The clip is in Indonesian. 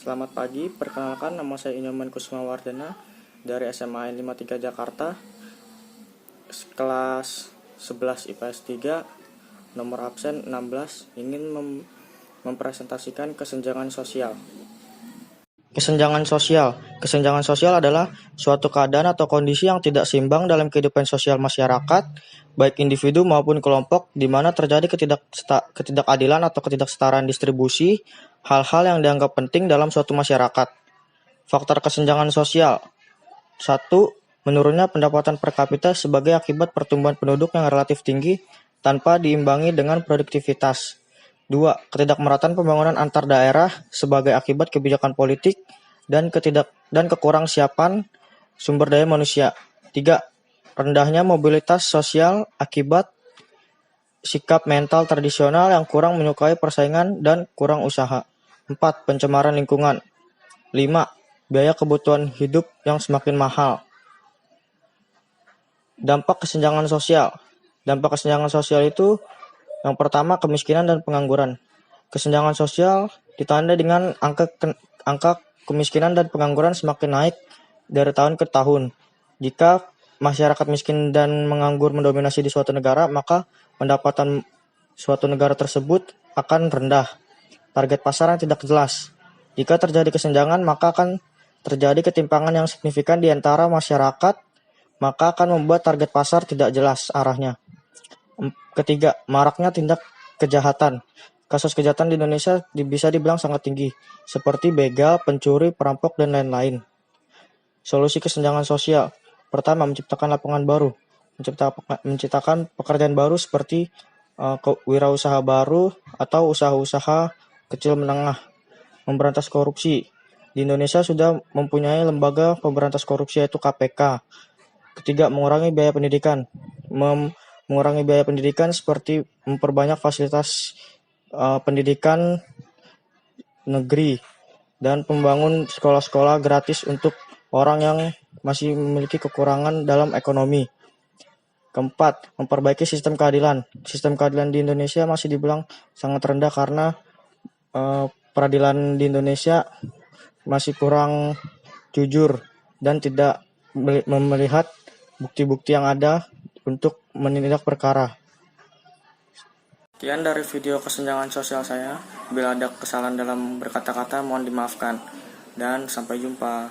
Selamat pagi, perkenalkan nama saya Inyoman Kusumawardana dari SMA N 53 Jakarta, kelas 11 IPS 3, nomor absen 16, ingin mempresentasikan kesenjangan sosial. Kesenjangan sosial adalah suatu keadaan atau kondisi yang tidak seimbang dalam kehidupan sosial masyarakat, baik individu maupun kelompok, di mana terjadi ketidakadilan atau ketidaksetaraan distribusi hal-hal yang dianggap penting dalam suatu masyarakat. Faktor kesenjangan sosial. 1. Menurunnya pendapatan per kapita sebagai akibat pertumbuhan penduduk yang relatif tinggi tanpa diimbangi dengan produktivitas. 2. Ketidakmerataan pembangunan antar daerah sebagai akibat kebijakan politik dan kekurang siapan sumber daya manusia. 3. Rendahnya mobilitas sosial akibat sikap mental tradisional yang kurang menyukai persaingan dan kurang usaha. 4. Pencemaran lingkungan. 5. Biaya kebutuhan hidup yang semakin mahal. Dampak kesenjangan sosial. Dampak kesenjangan sosial itu yang pertama, kemiskinan dan pengangguran. Kesenjangan sosial ditandai dengan angka kemiskinan dan pengangguran semakin naik dari tahun ke tahun. Jika masyarakat miskin dan menganggur mendominasi di suatu negara, maka pendapatan suatu negara tersebut akan rendah. Target pasar yang tidak jelas. Jika terjadi kesenjangan, maka akan terjadi ketimpangan yang signifikan di antara masyarakat, maka akan membuat target pasar tidak jelas arahnya. Ketiga, maraknya tindak kejahatan. Kasus kejahatan di Indonesia bisa dibilang sangat tinggi, seperti begal, pencuri, perampok, dan lain-lain. Solusi kesenjangan sosial. Pertama, menciptakan lapangan baru. Menciptakan pekerjaan baru seperti wirausaha baru atau usaha-usaha kecil menengah. Memberantas korupsi. Di Indonesia sudah mempunyai lembaga pemberantas korupsi yaitu KPK. Ketiga, mengurangi biaya pendidikan. Mengurangi biaya pendidikan seperti memperbanyak fasilitas pendidikan negeri dan membangun sekolah-sekolah gratis untuk orang yang masih memiliki kekurangan dalam ekonomi. Keempat, memperbaiki sistem keadilan. Sistem keadilan di Indonesia masih dibilang sangat rendah karena peradilan di Indonesia masih kurang jujur dan tidak melihat bukti-bukti yang ada untuk menindak perkara. Sekian dari video kesenjangan sosial saya. Bila ada kesalahan dalam berkata-kata, mohon dimaafkan. Dan sampai jumpa.